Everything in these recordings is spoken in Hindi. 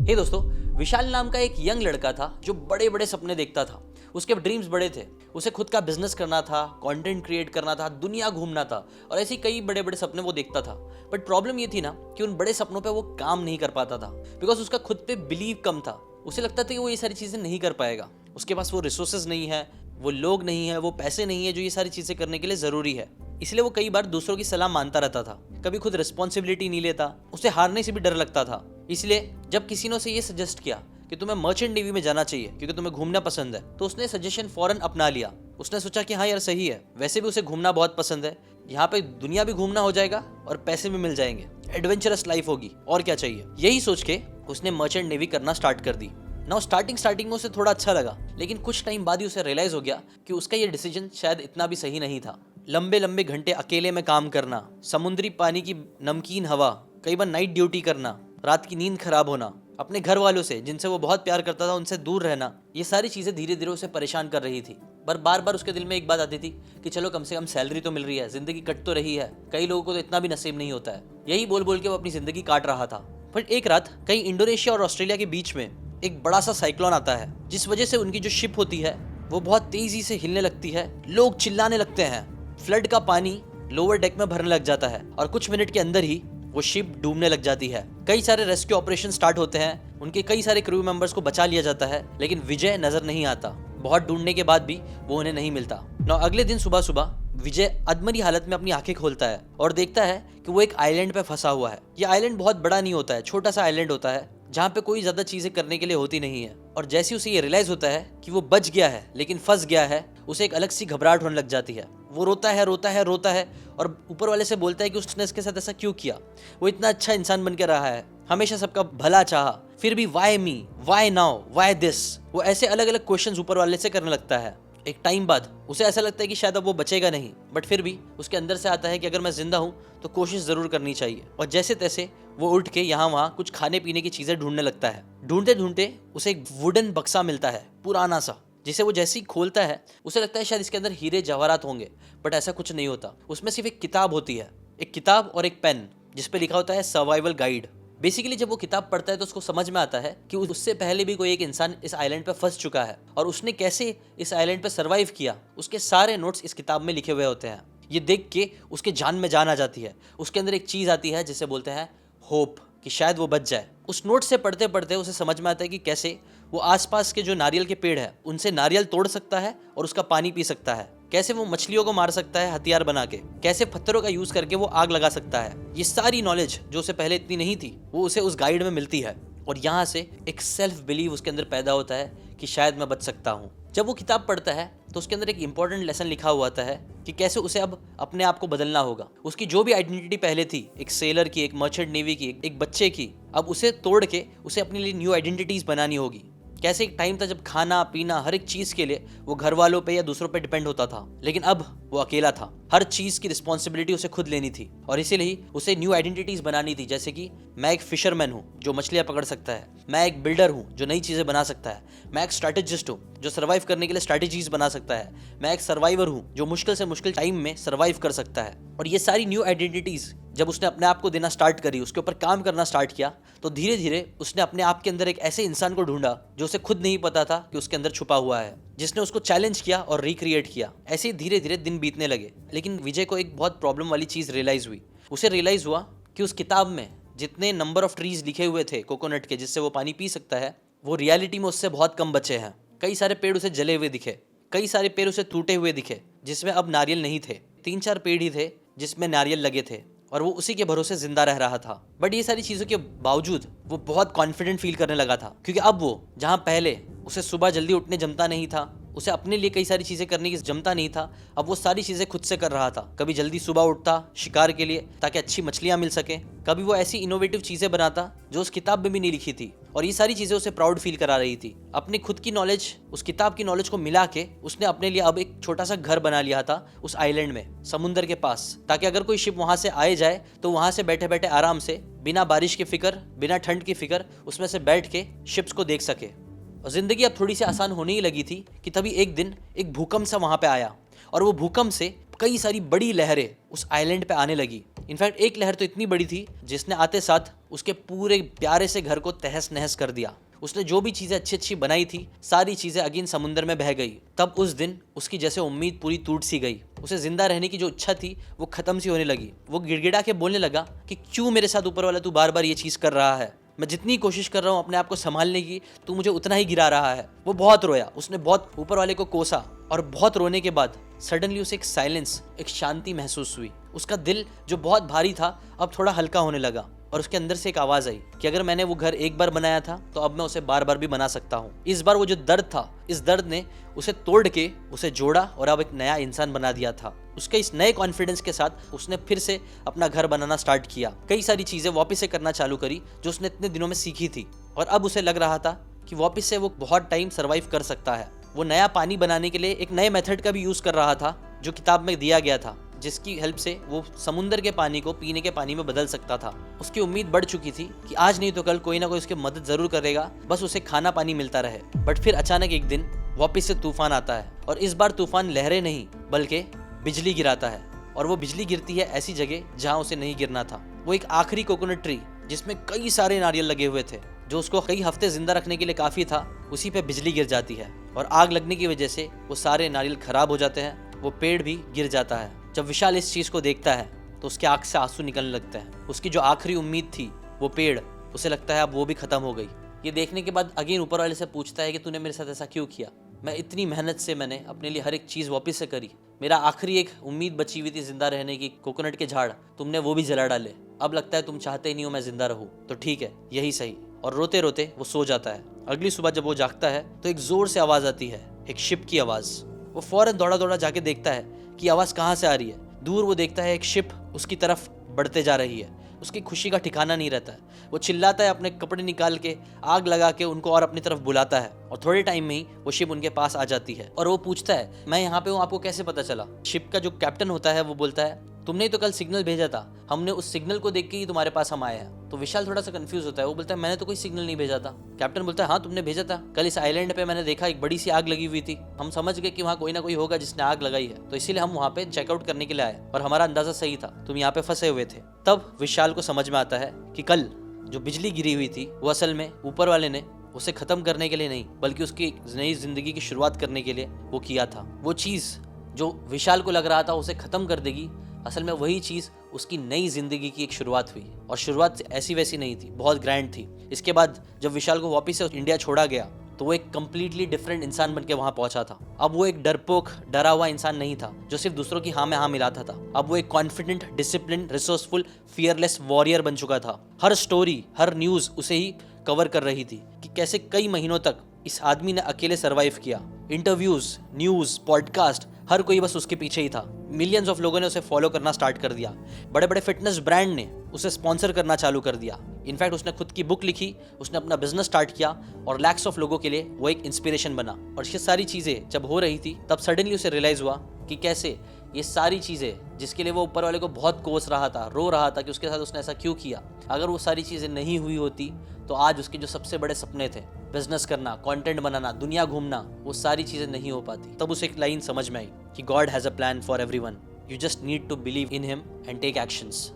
हे दोस्तों, विशाल नाम का एक यंग लड़का था जो बड़े बड़े सपने देखता था। उसके ड्रीम्स बड़े थे। उसे खुद का बिजनेस करना था, कंटेंट क्रिएट करना था, दुनिया घूमना था और ऐसे कई बड़े बड़े सपने वो देखता था। बट प्रॉब्लम ये थी ना कि उन बड़े सपनों पे वो काम नहीं कर पाता था बिकॉज उसका खुद पे बिलीव कम था। उसे लगता था कि वो ये सारी चीज़ें नहीं कर पाएगा। उसके पास वो रिसोर्सेज नहीं है, वो लोग नहीं है, वो पैसे नहीं है जो ये सारी चीज़ें करने के लिए ज़रूरी है। इसलिए वो कई बार दूसरों की सलाह मानता रहता था, कभी खुद रिस्पॉन्सिबिलिटी नहीं लेता। उसे हारने से भी डर लगता था। इसलिए जब किसी ने उसे ये सजेस्ट किया कि तुम्हें मर्चेंट नेवी में जाना चाहिए क्योंकि तुम्हें घूमना पसंद है, तो उसने सजेशन फौरन अपना लिया। उसने सोचा कि हाँ यार सही है, वैसे भी उसे घूमना बहुत पसंद है, यहाँ पे दुनिया भी घूमना हो जाएगा और पैसे भी मिल जाएंगे, एडवेंचरस लाइफ होगी, और क्या चाहिए। यही सोच के उसने मर्चेंट नेवी करना स्टार्ट कर दी। नाउ स्टार्टिंग में उसे थोड़ा अच्छा लगा, लेकिन कुछ टाइम बाद ही उसे रियलाइज हो गया कि उसका ये डिसीजन शायद इतना भी सही नहीं था। लंबे लंबे घंटे अकेले में काम करना, समुद्री पानी की नमकीन हवा, कई बार नाइट ड्यूटी करना, रात की नींद खराब होना, अपने घर वालों से जिनसे वो बहुत प्यार करता था उनसे दूर रहना, ये सारी चीज़ें धीरे धीरे उसे परेशान कर रही थी। पर बार बार उसके दिल में एक बात आती थी कि चलो कम से कम सैलरी तो मिल रही है, जिंदगी कट तो रही है, कई लोगों को तो इतना भी नसीब नहीं होता है। यही बोल बोल के वो अपनी जिंदगी काट रहा था। पर एक रात कहीं इंडोनेशिया और ऑस्ट्रेलिया के बीच में एक बड़ा सा साइक्लोन आता है, जिस वजह से उनकी जो शिप होती है वो बहुत तेजी से हिलने लगती है। लोग चिल्लाने लगते हैं, फ्लड का पानी लोअर डेक में भरने लग जाता है और कुछ मिनट के अंदर ही वो शिप डूबने लग जाती है। कई सारे रेस्क्यू ऑपरेशन स्टार्ट होते हैं, उनके कई सारे क्रू मेंबर्स को बचा लिया जाता है, लेकिन विजय नजर नहीं आता। बहुत ढूंढने के बाद भी वो उन्हें नहीं मिलता। ना अगले दिन सुबह सुबह विजय अधमरी हालत में अपनी आंखें खोलता है और देखता है कि वो एक आइलैंड पे फंसा हुआ है। ये आइलैंड बहुत बड़ा नहीं होता है, छोटा सा आइलैंड होता है जहाँ पे कोई ज्यादा चीजें करने के लिए होती नहीं है। और जैसे उसे ये रियलाइज होता है कि वो बच गया है लेकिन फंस गया है, उसे एक अलग सी घबराहट होने लग जाती है। वो रोता है और ऊपर वाले से बोलता है कि उसने इसके साथ ऐसा क्यों किया। वो इतना अच्छा इंसान बन के रहा है, हमेशा सबका भला चाहा, फिर भी why me, why now, why this. वो ऐसे अलग अलग क्वेश्चंस ऊपर वाले से करने लगता है। एक टाइम बाद उसे ऐसा लगता है कि शायद अब वो बचेगा नहीं, बट फिर भी उसके अंदर से आता है कि अगर मैं जिंदा हूँ तो कोशिश जरूर करनी चाहिए। और जैसे तैसे वो उठ के यहाँ वहाँ कुछ खाने पीने की चीजें ढूंढने लगता है। ढूंढते ढूंढते उसे एक वुडन बक्सा मिलता है, पुराना सा, जिसे वो जैसे ही खोलता है उसे लगता है शायद इसके अंदर हीरे जवाहरात होंगे, बट ऐसा कुछ नहीं होता। उसमें सिर्फ एक किताब होती है, एक किताब और एक पेन जिसपे लिखा होता है सर्वाइवल गाइड। बेसिकली जब वो किताब पढ़ता है तो उसको समझ में आता है कि उससे पहले भी कोई एक इंसान इस आइलैंड पे फंस चुका है और उसने कैसे इस आइलैंड पे सरवाइव किया, उसके सारे नोट्स इस किताब में लिखे हुए होते हैं। ये देख के उसके जान में जान आ जाती है। उसके अंदर एक चीज आती है जिसे बोलते हैं होप, कि शायद वो बच जाए। उस नोट से पढ़ते पढ़ते उसे समझ में आता है कि कैसे वो आसपास के जो नारियल के पेड़ है उनसे नारियल तोड़ सकता है और उसका पानी पी सकता है, कैसे वो मछलियों को मार सकता है हथियार बना के, कैसे पत्थरों का यूज करके वो आग लगा सकता है। ये सारी नॉलेज जो उसे पहले इतनी नहीं थी वो उसे उस गाइड में मिलती है और यहाँ से एक सेल्फ बिलीव उसके अंदर पैदा होता है कि शायद मैं बच सकता हूँ। जब वो किताब पढ़ता है तो उसके अंदर एक इंपॉर्टेंट लेसन लिखा हुआ होता है कि कैसे उसे अब अपने आप को बदलना होगा। उसकी जो भी आइडेंटिटी पहले थी, एक सेलर की, एक मर्चेंट नेवी की, एक बच्चे की, अब उसे तोड़ के उसे अपने लिए न्यू आइडेंटिटीज बनानी होगी। कैसे एक टाइम था जब खाना पीना हर एक चीज के लिए वो घर वालों पे या दूसरों पे डिपेंड होता था, लेकिन अब वो अकेला था। हर चीज की रिस्पॉन्सिबिलिटी उसे खुद लेनी थी और इसीलिए उसे न्यू आइडेंटिटीज बनानी थी, जैसे कि मैं एक फिशरमैन हूँ जो मछलियां पकड़ सकता है, मैं एक बिल्डर हूँ जो नई चीजें बना सकता है, मैं एक स्ट्रैटेजिस्ट हूँ जो सर्वाइव करने के लिए स्ट्रैटेजीज बना सकता है, मैं एक सर्वाइवर हूँ जो मुश्किल से मुश्किल टाइम में सर्वाइव कर सकता है। और ये सारी न्यू आइडेंटिटीज जब उसने अपने आप को देना स्टार्ट करी, उसके ऊपर काम करना स्टार्ट किया, तो धीरे धीरे उसने अपने आप के अंदर एक ऐसे इंसान को ढूंढा जो उसे खुद नहीं पता था कि उसके अंदर छुपा हुआ है, जिसने उसको चैलेंज किया और रिक्रिएट किया। ऐसे ही धीरे धीरे दिन बीतने लगे, लेकिन विजय को एक बहुत प्रॉब्लम वाली चीज रियलाइज हुई। उसे रियलाइज हुआ कि उस किताब में जितने नंबर ऑफ ट्रीज लिखे हुए थे कोकोनट के जिससे वो पानी पी सकता है, वो रियलिटी में उससे बहुत कम बचे हैं। कई सारे पेड़ उसे जले हुए दिखे, कई सारे पेड़ उसे टूटे हुए दिखे जिसमें अब नारियल नहीं थे, 3-4 पेड़ ही थे जिसमें नारियल लगे थे और वो उसी के भरोसे जिंदा रह रहा था। बट ये सारी चीजों के बावजूद वो बहुत कॉन्फिडेंट फील करने लगा था, क्योंकि अब वो जहाँ पहले उसे सुबह जल्दी उठने जमता नहीं था, उसे अपने लिए कई सारी चीजें करने की जमता नहीं था, अब वो सारी चीजें खुद से कर रहा था। कभी जल्दी सुबह उठता शिकार के लिए ताकि अच्छी मछलियां मिल सके, कभी वो ऐसी इनोवेटिव चीजें बनाता जो उस किताब में भी नहीं लिखी थी, और ये सारी चीजें उसे प्राउड फील करा रही थी। अपनी खुद की नॉलेज उस किताब की नॉलेज को मिला के उसने अपने लिए अब एक छोटा सा घर बना लिया था उस आइलैंड में, समुंदर के पास, ताकि अगर कोई शिप वहां से आए जाए तो वहां से बैठे बैठे आराम से, बिना बारिश की फिक्र, बिना ठंड की फिक्र, उसमें से बैठ के शिप्स को देख सके। और जिंदगी अब थोड़ी सी आसान होने ही लगी थी कि तभी एक दिन एक भूकंप सा वहां पे आया और वो भूकंप से कई सारी बड़ी लहरें उस आइलैंड पे आने लगी। इनफैक्ट एक लहर तो इतनी बड़ी थी जिसने आते साथ उसके पूरे प्यारे से घर को तहस नहस कर दिया। उसने जो भी चीजें अच्छी अच्छी बनाई थी सारी चीजें अगेन समुद्र में बह गई। तब उस दिन उसकी जैसे उम्मीद पूरी टूट सी गई। उसे जिंदा रहने की जो इच्छा थी वो खत्म सी होने लगी। वो गिड़गिड़ा के बोलने लगा कि क्यों मेरे साथ ऊपर वाला तू बार बार ये चीज कर रहा है। मैं जितनी कोशिश कर रहा हूँ अपने आप को संभालने की, तू मुझे उतना ही गिरा रहा है। वो बहुत रोया, उसने बहुत ऊपर वाले को कोसा और बहुत रोने के बाद सडनली उसे एक साइलेंस, एक शांति महसूस हुई। उसका दिल जो बहुत भारी था अब थोड़ा हल्का होने लगा और उसके अंदर से एक आवाज आई कि अगर मैंने वो घर एक बार बनाया था तो अब मैं उसे बार बार भी बना सकता हूँ। इस बार वो जो दर्द था, इस दर्द ने उसे तोड़ के उसे जोड़ा और अब एक नया इंसान बना दिया था। उसके इस नए कॉन्फिडेंस के साथ उसने फिर से अपना घर बनाना स्टार्ट किया। कई सारी चीजें वापस से करना चालू करी जो उसने इतने दिनों में सीखी थी और अब उसे लग रहा था कि वापस से वो बहुत टाइम सर्वाइव कर सकता है। वो नया पानी बनाने के लिए एक नए मेथड का भी यूज कर रहा था जो किताब में दिया गया था, जिसकी हेल्प से वो समुद्र के पानी को पीने के पानी में बदल सकता था। उसकी उम्मीद बढ़ चुकी थी कि आज नहीं तो कल कोई ना कोई उसकी मदद जरूर करेगा, बस उसे खाना पानी मिलता रहे। बट फिर अचानक एक दिन वापस से तूफान आता है और इस बार तूफान लहरें नहीं बल्कि बिजली गिराता है। और वो बिजली गिरती है ऐसी जगह जहाँ उसे नहीं गिरना था। वो एक आखिरी कोकोनट ट्री जिसमें कई सारे नारियल लगे हुए थे, जो उसको कई हफ्ते जिंदा रखने के लिए काफी था, उसी पे बिजली गिर जाती है और आग लगने की वजह से वो सारे नारियल खराब हो जाते हैं। वो पेड़ भी गिर जाता है। जब विशाल इस चीज को देखता है तो उसके आंख से आंसू निकलने लगते हैं। उसकी जो आखिरी उम्मीद थी वो पेड़, उसे लगता है अब वो भी खत्म हो गई। ये देखने के बाद अगेन ऊपर वाले से पूछता है कि तूने मेरे साथ ऐसा क्यों किया। मैं इतनी मेहनत से मैंने अपने लिए हर एक चीज वापस से करी। मेरा आखिरी एक उम्मीद बची हुई थी जिंदा रहने की, कोकोनट के झाड़, तुमने वो भी जला डाले। अब लगता है तुम चाहते ही नहीं हो मैं जिंदा रहूं, तो ठीक है यही सही। और रोते रोते वो सो जाता है। अगली सुबह जब वो जागता है तो एक जोर से आवाज आती है, एक शिप की आवाज। वो फौरन दौड़ा दौड़ा जाके देखता है कि आवाज कहाँ से आ रही है। दूर वो देखता है एक शिप उसकी तरफ बढ़ते जा रही है। उसकी खुशी का ठिकाना नहीं रहता है। वो चिल्लाता है, अपने कपड़े निकाल के आग लगा के उनको और अपनी तरफ बुलाता है और थोड़े टाइम में ही वो शिप उनके पास आ जाती है। और वो पूछता है मैं यहाँ पे हूँ, आपको कैसे पता चला। शिप का जो कैप्टन होता है वो बोलता है तुमने तो कल सिग्नल भेजा था, हमने उस सिग्नल को देख के ही तुम्हारे पास हम आए हैं। तो विशाल थोड़ा सा कंफ्यूज होता है। वो बोलता है मैंने तो कोई सिग्नल नहीं भेजा था। कैप्टन बोलता है हाँ तुमने भेजा था, कल इस आइलैंड पे मैंने देखा एक बड़ी सी आग लगी हुई थी। हम समझ गए कि वहाँ कोई ना कोई होगा जिसने आग लगाई है, तो इसीलिए हम वहाँ पे चेकआउट करने के लिए आए और हमारा अंदाजा सही था, तुम यहाँ पे फंसे हुए थे। तब विशाल को समझ में आता है कि कल जो बिजली गिरी हुई थी वो असल में ऊपर वाले ने उसे खत्म करने के लिए नहीं बल्कि उसकी नई जिंदगी की शुरुआत करने के लिए वो किया था। वो चीज जो विशाल को लग रहा था उसे खत्म कर देगी, असल में वही चीज उसकी नई जिंदगी की एक शुरुआत हुई। और शुरुआत ऐसी वैसी नहीं थी, बहुत ग्रैंड थी। इसके बाद जब विशाल को वापस से इंडिया छोड़ा गया तो वो एक कंप्लीटली डिफरेंट इंसान बनके वहां पहुंचा था। अब वो एक डरपोक डरा हुआ इंसान नहीं था जो सिर्फ दूसरों की हाँ में हाँ मिलाता था। अब वो एक confident, discipline, resourceful, fearless warrior बन चुका था। हर स्टोरी, हर न्यूज उसे ही कवर कर रही थी कि कैसे कई महीनों तक इस आदमी ने अकेले सरवाइव किया। इंटरव्यूज, न्यूज, पॉडकास्ट, हर कोई बस उसके पीछे ही था। मिलियंस ऑफ लोगों ने उसे फॉलो करना स्टार्ट कर दिया। बड़े बड़े फिटनेस ब्रांड ने उसे स्पॉन्सर करना चालू कर दिया। इनफैक्ट उसने खुद की बुक लिखी, उसने अपना बिजनेस स्टार्ट किया और लैक्स ऑफ लोगों के लिए वो एक इंस्पिरेशन बना। और ये सारी चीज़ें जब हो रही थी तब सडनली उसे रियलाइज़ हुआ कि कैसे ये सारी चीज़ें जिसके लिए वो ऊपर वाले को बहुत कोस रहा था, रो रहा था कि उसके साथ उसने ऐसा क्यों किया, अगर वो सारी चीज़ें नहीं हुई होती तो आज उसके जो सबसे बड़े सपने थे, बिजनेस करना, कंटेंट बनाना, दुनिया घूमना, वो सारी चीज़ें नहीं हो पाती। तब उसे एक लाइन समझ में आई कि God has a plan for everyone, you just need to believe in him and take actions.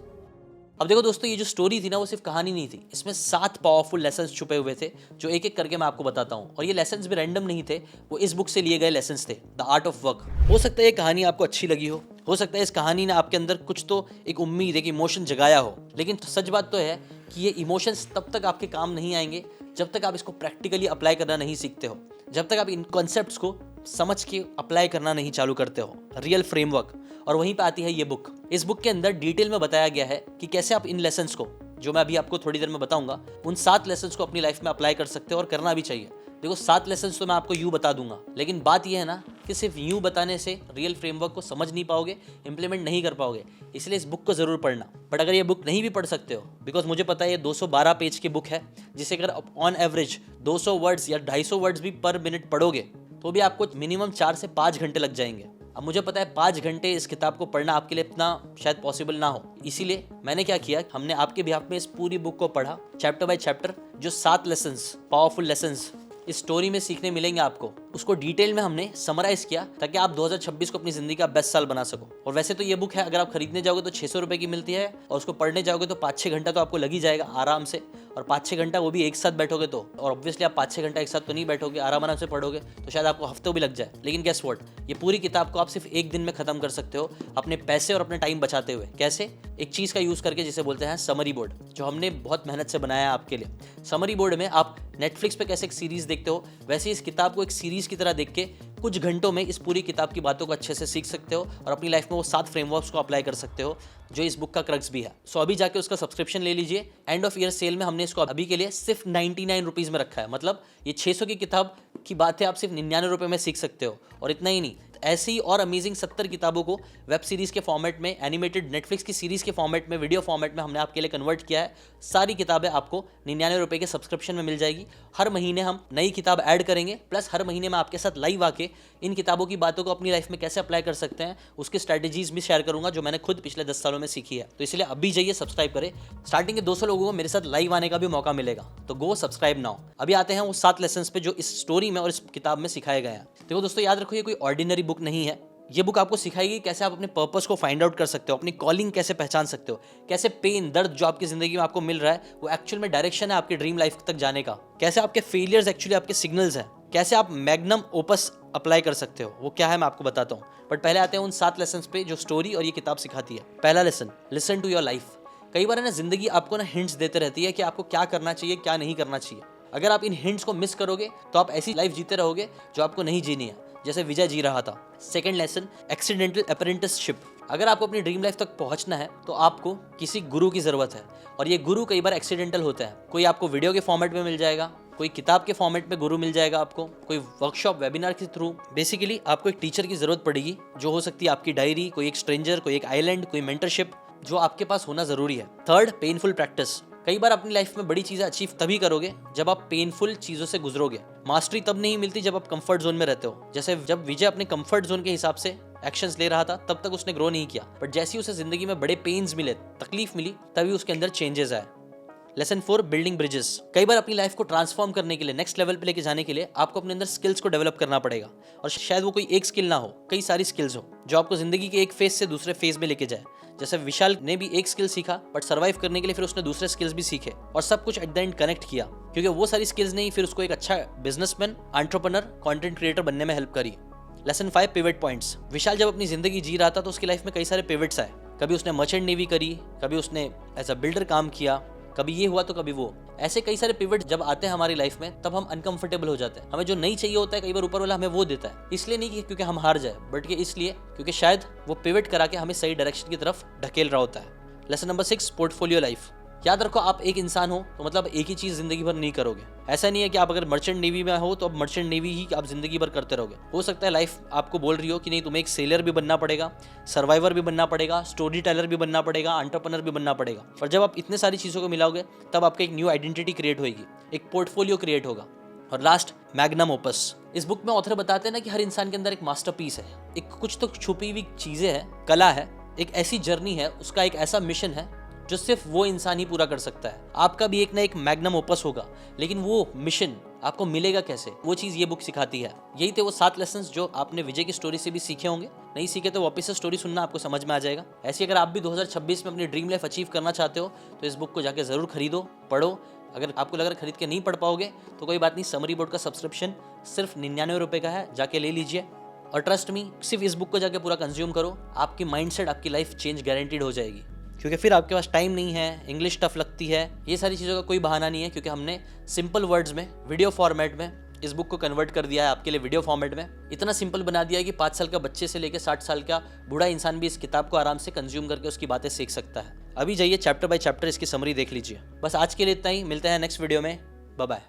अब देखो दोस्तों, ये जो स्टोरी थी ना वो सिर्फ कहानी नहीं थी, इसमें 7 पावरफुल लेसन्स छुपे हुए थे जो एक एक करके मैं आपको बताता हूँ। और ये लेसन्स भी रैंडम नहीं थे, वो इस बुक से लिए गए लेसन्स थे, द आर्ट ऑफ वर्क। हो सकता है ये कहानी आपको अच्छी लगी हो सकता है इस कहानी ने आपके अंदर कुछ तो एक उम्मीद, एक इमोशन जगाया हो, लेकिन सच बात तो है कि ये इमोशंस तब तक आपके काम नहीं आएंगे जब तक आप इसको प्रैक्टिकली अप्लाई करना नहीं सीखते हो, जब तक आप इन कॉन्सेप्ट्स को समझ के अप्लाई करना नहीं चालू करते हो, रियल फ्रेमवर्क। और वहीं पे आती है ये बुक। इस बुक के अंदर डिटेल में बताया गया है कि कैसे आप इन लेसन्स को, जो मैं अभी आपको थोड़ी देर में बताऊंगा, उन 7 लेसन्स को अपनी लाइफ में अप्लाई कर सकते हो और करना भी चाहिए। देखो 7 लेसन्स तो मैं आपको यूँ बता दूंगा, लेकिन बात यह है ना कि सिर्फ यूँ बताने से रियल फ्रेमवर्क को समझ नहीं पाओगे, इंप्लीमेंट नहीं कर पाओगे। इसलिए इस बुक को ज़रूर पढ़ना। बट अगर ये बुक नहीं भी पढ़ सकते हो, बिकॉज मुझे पता है ये 212 पेज की बुक है, जिसे अगर ऑन एवरेज 200 वर्ड्स या 250 वर्ड्स भी पर मिनट पढ़ोगे तो भी आपको मिनिमम 4 से 5 घंटे लग जाएंगे। अब मुझे पता है 5 घंटे इस किताब को पढ़ना आपके लिए इतना शायद पॉसिबल ना हो, इसीलिए मैंने क्या किया, हमने आपके बिहाफ में इस पूरी बुक को पढ़ा, चैप्टर बाय चैप्टर। जो 7 लेसन्स, पावरफुल लेसन्स इस स्टोरी में सीखने मिलेंगे आपको, उसको डिटेल में हमने समराइज किया ताकि आप 2026 को अपनी जिंदगी का बेस्ट साल बना सको। और वैसे तो ये बुक है, अगर आप खरीदने जाओगे तो 600 रुपए की मिलती है और उसको पढ़ने जाओगे तो 5-6 घंटा तो आपको लग ही जाएगा आराम से। और 5-6 घंटा वो भी एक साथ बैठोगे तो, और ऑब्वियसली आप 5-6 घंटा एक साथ तो नहीं बैठोगे, आराम से पढ़ोगे तो शायद आपको हफ्तों भी लग जाए। लेकिन गेस व्हाट, ये पूरी किताब को आप सिर्फ एक दिन में खत्म कर सकते हो अपने पैसे और अपने टाइम बचाते हुए। कैसे? एक चीज का यूज करके जिसे बोलते हैं समरी बोर्ड, जो हमने बहुत मेहनत से बनाया है आपके लिए। समरी बोर्ड में आप नेटफ्लिक्स पे कैसे एक सीरीज देखते हो, वैसे इस किताब को एक सीरीज की तरह देख के कुछ घंटों में इस पूरी किताब की बातों को अच्छे से सीख सकते हो और अपनी लाइफ में वो 7 फ्रेमवर्क्स को अप्लाई कर सकते हो जो इस बुक का क्रक्स भी है। सो अभी जाके उसका सब्सक्रिप्शन ले लीजिए। एंड ऑफ ईयर सेल में हमने इसको अभी के लिए सिर्फ 99 रुपीज़ में रखा है। मतलब ये 600 की किताब की बात है, आप सिर्फ 99 रुपये में सीख सकते हो। और इतना ही नहीं, ऐसी और अमेजिंग 70 किताबों को वेब सीरीज के फॉर्मेट में, एनिमेटेड नेटफ्लिक्स की सीरीज के फॉर्मेट में, वीडियो फॉर्मेट में हमने आपके लिए कन्वर्ट किया है। सारी किताबें आपको 99 रुपये के सब्सक्रिप्शन में मिल जाएगी। हर महीने हम नई किताब ऐड करेंगे, प्लस हर महीने मैं आपके साथ लाइव आके इन किताबों की बातों को अपनी लाइफ में कैसे अप्लाई कर सकते हैं उसकी स्ट्रैटेजीज भी शेयर करूंगा जो मैंने खुद पिछले 10 सालों में सीखी है। तो इसलिए अभी जाइए, सब्सक्राइब करें। स्टार्टिंग के 200 लोगों को मेरे साथ लाइव आने का भी मौका मिलेगा, तो गो सब्सक्राइब नाउ। अभी आते हैं वो 7 लेसन्स पे जो इस स्टोरी में और इस किताब में सिखाए गए हैं। देखो दोस्तों, याद रखो ये कोई ऑर्डिनरी बुक नहीं है। ये बुक आपको सिखाएगी कैसे आप अपने पर्पस को फाइंड आउट कर सकते हो, अपनी कॉलिंग कैसे पहचान सकते हो, कैसे पेन, दर्द जो आपकी जिंदगी में आपको मिल रहा है वो एक्चुअल में डायरेक्शन है आपकी ड्रीम लाइफ तक जाने का, कैसे आपके फेलियर्स एक्चुअली आपके सिग्नल्स हैं, कैसे आप मैग्नम ओपस अप्लाई कर सकते हो, वो क्या है मैं आपको बताता हूँ। बट पहले आते हैं उन 7 लेसन्स पे जो स्टोरी और ये किताब सिखाती है। पहला lesson, listen to your life. कई बार है ना, जिंदगी आपको ना हिंट्स देते रहती है कि आपको क्या करना चाहिए, क्या नहीं करना चाहिए। अगर आप इन हिंट्स को मिस करोगे तो आप ऐसी लाइफ जीते रहोगे जो आपको नहीं जीनी है, जैसे विजय जी रहा था। Second lesson, accidental apprenticeship. अगर आपको अपनी ड्रीम लाइफ तक पहुंचना है तो आपको किसी गुरु की जरूरत है, और ये गुरु कई बार एक्सीडेंटल होता है। कोई आपको वीडियो के फॉर्मेट में मिल जाएगा, कोई किताब के फॉर्मेट में गुरु मिल जाएगा आपको, कोई वर्कशॉप, वेबिनार के थ्रू। बेसिकली आपको एक टीचर की जरूरत पड़ेगी, जो हो सकती है आपकी डायरी, कोई एक स्ट्रेंजर, कोई एक आइलैंड, कोई मेंटरशिप, जो आपके पास होना जरूरी है। Third, painful practice. कई बार अपनी लाइफ में बड़ी चीजें अचीव तभी करोगे जब आप पेनफुल चीजों से गुजरोगे। मास्टरी तब नहीं मिलती जब आप कंफर्ट जोन में रहते हो। जैसे जब विजय अपने कंफर्ट जोन के हिसाब से एक्शंस ले रहा था तब तक उसने ग्रो नहीं किया, बट जैसे ही उसे जिंदगी में बड़े पेन्स मिले, तकलीफ मिली, तभी उसके अंदर चेंजेस आए। Lesson 4, building bridges. कई बार अपनी लाइफ को ट्रांसफॉर्म करने के लिए, नेक्स्ट लेवल पे लेके जाने के लिए आपको अपने अंदर स्किल्स को डेवलप करना पड़ेगा। और शायद वो कोई एक स्किल ना हो, कई सारी स्किल्स हो जो आपको जिंदगी के एक फेज से दूसरे फेज में लेके जाए। जैसे विशाल ने भी एक स्किल सीखा, बट सर्वाइव करने के लिए फिर उसने दूसरे स्किल्स भी सीखे, और सब कुछ एट द एंड कनेक्ट किया, क्योंकि वो सारी स्किल्स ने ही फिर उसको एक अच्छा बिजनेसमैन, एंटरप्रेन्योर, कंटेंट क्रिएटर बनने में हेल्प करी। Lesson 5, pivot points. विशाल जब अपनी जिंदगी जी रहा था तो उसकी लाइफ में कई सारे पिवट्स आए। कभी उसने मर्चेंट नेवी करी, कभी उसने एज अ बिल्डर काम किया, कभी ये हुआ तो कभी वो। ऐसे कई सारे पिवट जब आते हैं हमारी लाइफ में, तब हम अनकंफर्टेबल हो जाते हैं। हमें जो नहीं चाहिए होता है, कई बार ऊपर वाला हमें वो देता है। इसलिए नहीं कि क्योंकि हम हार जाए, बट कि इसलिए क्योंकि शायद वो पिवट करा के हमें सही डायरेक्शन की तरफ ढकेल रहा होता है। Lesson number 6, portfolio life. याद रखो, आप एक इंसान हो तो मतलब एक ही चीज जिंदगी भर नहीं करोगे। ऐसा नहीं है कि आप अगर मर्चेंट नेवी में हो तो अब मर्चेंट नेवी ही आप जिंदगी भर करते रहोगे। हो सकता है लाइफ आपको बोल रही हो कि नहीं, तुम्हें एक सेलर भी बनना पड़ेगा, सर्वाइवर भी बनना पड़ेगा, स्टोरी टेलर भी बनना पड़ेगा, एंटरप्रेन्योर भी बनना पड़ेगा। और जब आप इतने सारी चीजों को मिलाओगे तब आपका एक न्यू आइडेंटिटी क्रिएट होगी, एक पोर्टफोलियो क्रिएट होगा। और लास्ट, मैग्नम ओपस। इस बुक में ऑथर बताते हैं ना कि हर इंसान के अंदर एक मास्टरपीस है, एक कुछ तो छुपी हुई चीजें हैं, कला है, एक ऐसी जर्नी है, उसका एक ऐसा मिशन है जो सिर्फ वो इंसान ही पूरा कर सकता है। आपका भी एक ना एक मैग्नम ओपस होगा, लेकिन वो मिशन आपको मिलेगा कैसे, वो चीज ये बुक सिखाती है। यही थे वो 7 लेसन्स जो आपने विजय की स्टोरी से भी सीखे होंगे। नहीं सीखे तो वापस से स्टोरी सुनना, आपको समझ में आ जाएगा। ऐसे अगर आप भी 2026 में अपनी ड्रीम लाइफ अचीव करना चाहते हो तो इस बुक को जाके जरूर खरीदो, पढ़ो। अगर आपको लग रहा है खरीद के नहीं पढ़ पाओगे तो कोई बात नहीं, समरी बोर्ड का सब्सक्रिप्शन सिर्फ 99 रुपये का है, जाके ले लीजिए। और ट्रस्ट मी, सिर्फ इस बुक को जाके पूरा कंज्यूम करो, आपकी माइंडसेट, आपकी लाइफ चेंज गारंटीड हो जाएगी। क्योंकि फिर आपके पास टाइम नहीं है, इंग्लिश टफ लगती है, ये सारी चीज़ों का कोई बहाना नहीं है, क्योंकि हमने सिंपल वर्ड्स में, वीडियो फॉर्मेट में इस बुक को कन्वर्ट कर दिया है आपके लिए। वीडियो फॉर्मेट में इतना सिंपल बना दिया है कि 5 साल का बच्चे से लेकर 60 साल का बूढ़ा इंसान भी इस किताब को आराम से कंज्यूम करके उसकी बातें सीख सकता है। अभी जाइए चैप्टर बाय चैप्टर इसकी समरी देख लीजिए। बस आज के लिए इतना ही, मिलते हैं नेक्स्ट वीडियो में, बाय बाय।